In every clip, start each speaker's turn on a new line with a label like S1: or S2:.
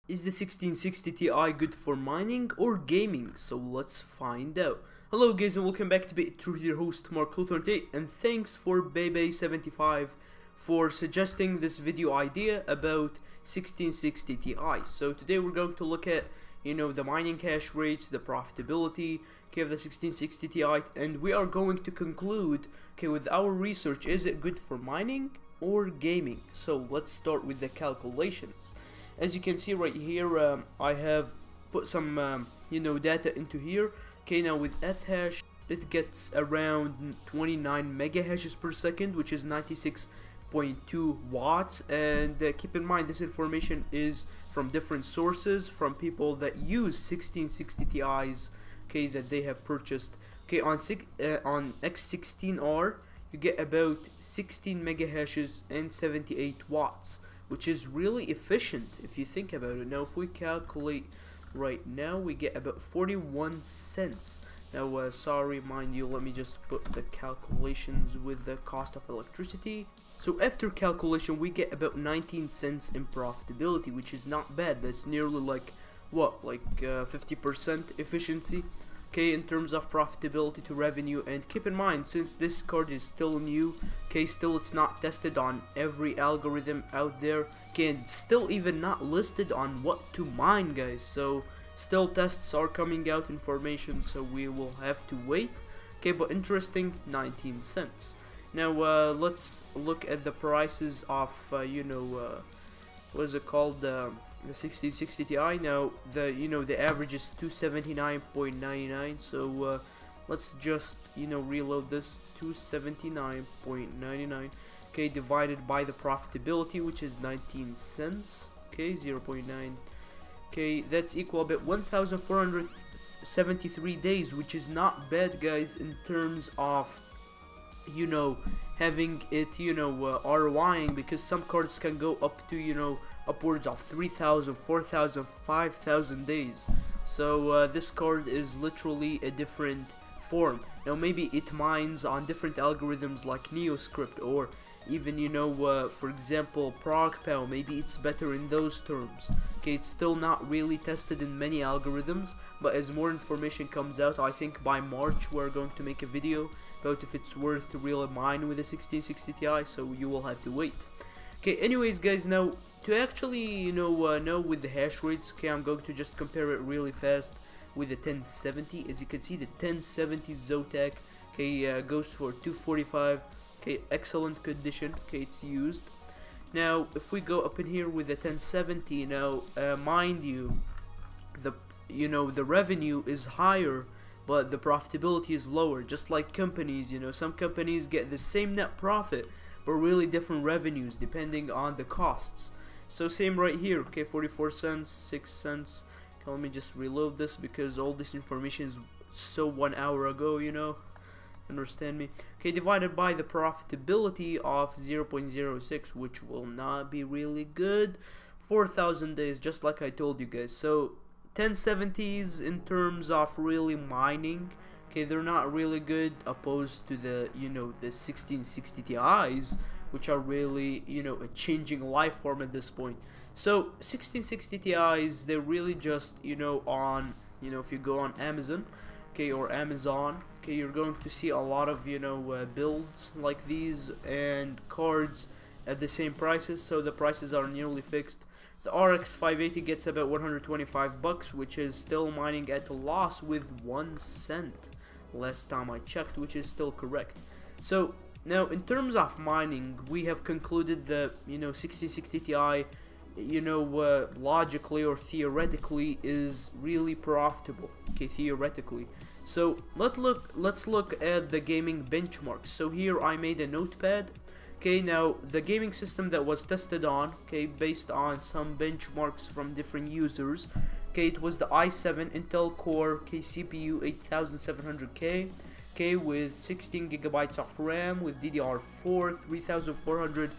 S1: Is the 1660 Ti good for mining or gaming? So let's find out. Hello guys and welcome back to Bitresponder, your host Mark 38, and thanks for Bebe75 for suggesting this video idea about 1660 Ti. So today we're going to look at, the mining hash rates, the profitability, of the 1660 Ti, and we are going to conclude, with our research, is it good for mining or gaming? So let's start with the calculations. As you can see right here, I have put some data into here. Now with Ethash it gets around 29 mega hashes per second, which is 96.2 watts, and keep in mind this information is from different sources, from people that use 1660 Ti's that they have purchased. On X16R you get about 16 mega hashes and 78 watts, which is really efficient if you think about it. Now if we calculate right now, we get about 41 cents. Now sorry, mind you, let me just put the calculations with the cost of electricity. So after calculation we get about 19 cents in profitability, which is not bad. That's nearly like what, like 50% efficiency in terms of profitability to revenue. And keep in mind, since this card is still new, still it's not tested on every algorithm out there, and still even not listed on what to mine, guys. So still tests are coming out, information, so we will have to wait. But interesting, 19 cents. Now let's look at the prices of what is it called, the 1660 Ti. Now the average is 279.99, so let's just reload this. 279.99 divided by the profitability, which is 19 cents, 0.9, that's equal about 1473 days, which is not bad, guys, in terms of having it ROIing, because some cards can go up to upwards of 3,000, 4,000, 5,000 days. So this card is literally a different form. Now maybe it mines on different algorithms like NeoScript, or even for example ProgPow. Maybe it's better in those terms. It's still not really tested in many algorithms, but as more information comes out, I think by March we're going to make a video about if it's worth to really mine with the 1660 Ti, so you will have to wait. Anyways guys, now to actually know with the hash rates, I'm going to just compare it really fast with the 1070. As you can see, the 1070 Zotac goes for 245. Excellent condition. It's used. Now if we go up in here with the 1070, now mind you, the revenue is higher but the profitability is lower. Just like companies, some companies get the same net profit but really different revenues depending on the costs. So same right here, 44 cents, 6 cents. Let me just reload this because all this information is so 1 hour ago, understand me. Divided by the profitability of 0.06, which will not be really good. 4,000 days, just like I told you guys. So 1070s in terms of really mining, they're not really good opposed to the the 1660 Ti's, which are really a changing life form at this point. So 1660 Ti's, they're really just on if you go on Amazon or Amazon, you're going to see a lot of builds like these and cards at the same prices, so the prices are nearly fixed. The RX 580 gets about 125 bucks, which is still mining at a loss with 1 cent last time I checked, which is still correct. So now in terms of mining, we have concluded the 1660 Ti logically or theoretically is really profitable, theoretically. So let's look at the gaming benchmarks. So here I made a notepad. Now the gaming system that was tested on, based on some benchmarks from different users, it was the i7 Intel Core CPU 8700K, with 16 gigabytes of RAM, with DDR4, 3400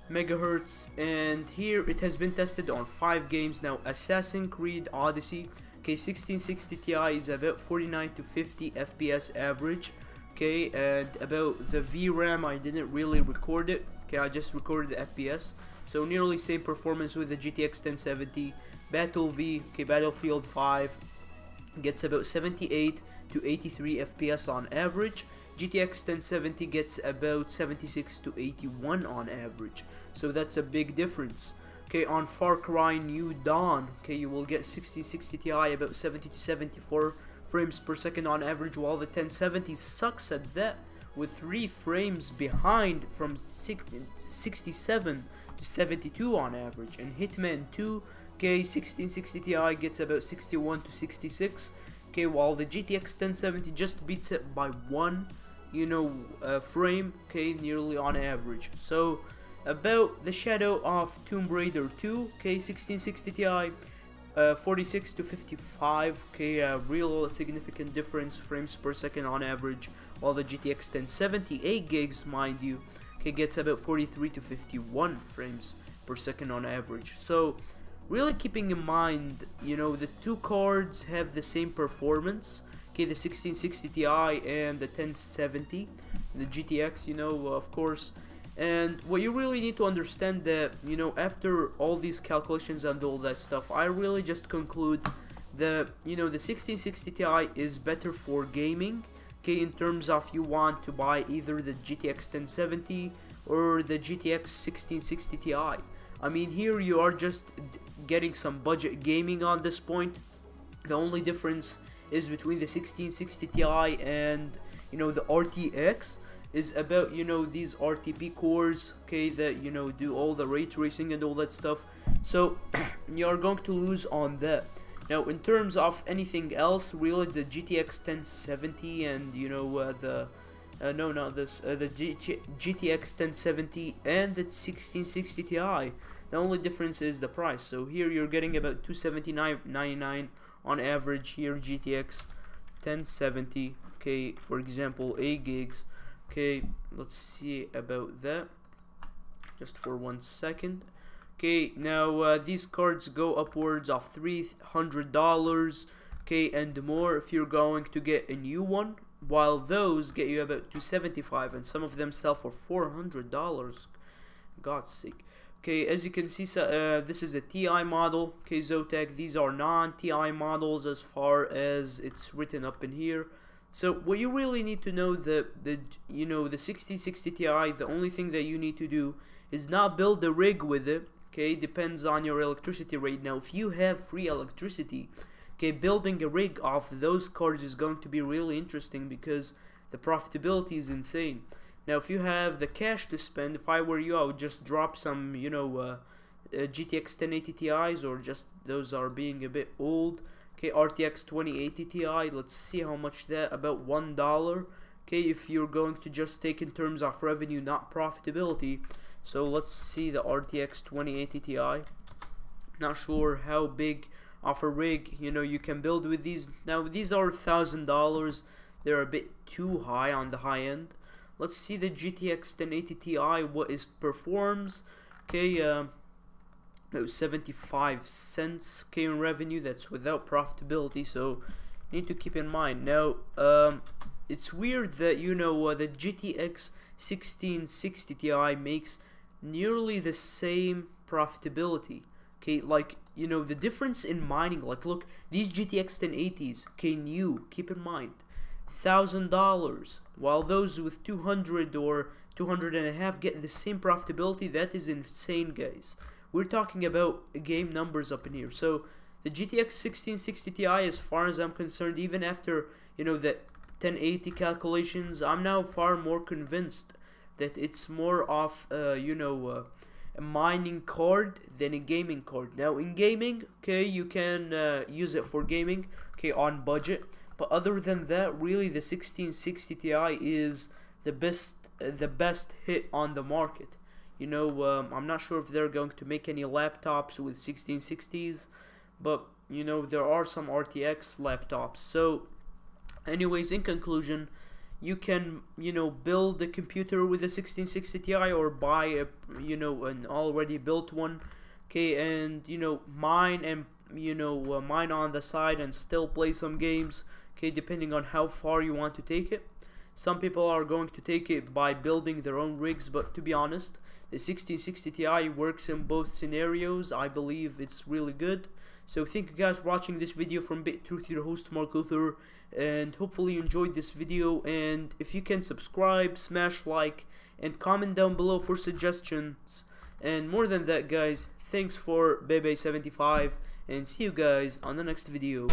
S1: megahertz. And here it has been tested on 5 games. Now Assassin's Creed Odyssey, 1660 Ti is about 49 to 50 FPS average, Okay, and about the VRAM, I didn't really record it. Okay, I just recorded the FPS. So nearly same performance with the GTX 1070. Battlefield 5 gets about 78 to 83 FPS on average. GTX 1070 gets about 76 to 81 on average. So that's a big difference. Okay, on Far Cry New Dawn, okay, you will get 1660 Ti about 70 to 74 frames per second on average, while the 1070 sucks at that with 3 frames behind from 67 to 72 on average. And Hitman 2, okay, 1660 Ti gets about 61 to 66, okay, while the GTX 1070 just beats it by 1 frame, okay, nearly on average. So about the Shadow of Tomb Raider 2, okay, 1660 Ti, 46 to 55, okay, a real significant difference frames per second on average, while the GTX 1070 8 gigs, mind you, okay, gets about 43 to 51 frames per second on average. So really keeping in mind, the two cards have the same performance. Okay, the 1660 Ti and the 1070, the GTX, of course. And what you really need to understand that, after all these calculations and all that stuff, I really just conclude that, the 1660 Ti is better for gaming. Okay, in terms of you want to buy either the GTX 1070 or the GTX 1660 Ti. I mean, here you are just getting some budget gaming on this point. The only difference is between the 1660 Ti and the RTX is about these RTP cores, okay, that do all the ray tracing and all that stuff. So you are going to lose on that. Now in terms of anything else, really the GTX 1070 and the GTX 1070 and the 1660 Ti, the only difference is the price. So here you're getting about $279.99 on average. Here GTX 1070, okay, for example, 8 gigs. Okay, let's see about that just for 1 second. Okay, now these cards go upwards of $300, okay, and more if you're going to get a new one, while those get you about $275, and some of them sell for $400. God's sake. Okay, as you can see, this is a TI model. Okay, Zotac, these are non-TI models as far as it's written up in here. So what you really need to know, the 1660 Ti, the only thing that you need to do is not build a rig with it. Okay, depends on your electricity rate. Now if you have free electricity, okay, building a rig off those cards is going to be really interesting because the profitability is insane. Now if you have the cash to spend, if I were you, I would just drop some GTX 1080 Ti's, or just those are being a bit old. Okay, RTX 2080 Ti, let's see how much that, about $1. Okay, if you're going to just take in terms of revenue, not profitability. So let's see the RTX 2080 Ti. Not sure how big of a rig you can build with these. Now these are $1,000. They're a bit too high on the high end. Let's see the GTX 1080 Ti, what is performs. Okay, about 75 cents in revenue. That's without profitability, so you need to keep in mind. Now it's weird that the GTX 1660 Ti makes nearly the same profitability. Okay, like the difference in mining, like look, these GTX 1080s, okay, new, keep in mind, $1,000, while those with 200 or 200 and a half get the same profitability. That is insane, guys. We're talking about game numbers up in here. So the GTX 1660 Ti, as far as I'm concerned, even after the 1080 calculations, I'm now far more convinced that it's more of a mining card than a gaming card. Now in gaming, okay, you can use it for gaming, okay, on budget. But other than that, really the 1660 Ti is the best hit on the market. I'm not sure if they're going to make any laptops with 1660s, but there are some RTX laptops. So anyways, in conclusion, you can build a computer with a 1660 Ti or buy a an already built one, okay, and mine and mine on the side and still play some games, okay, depending on how far you want to take it. Some people are going to take it by building their own rigs, but to be honest, the 1660 Ti works in both scenarios. I believe it's really good. So thank you guys for watching this video from BitTruth, your host Mark Luther, and hopefully you enjoyed this video. And if you can subscribe, smash like, and comment down below for suggestions. And more than that, guys, thanks for Bebe75, and see you guys on the next video.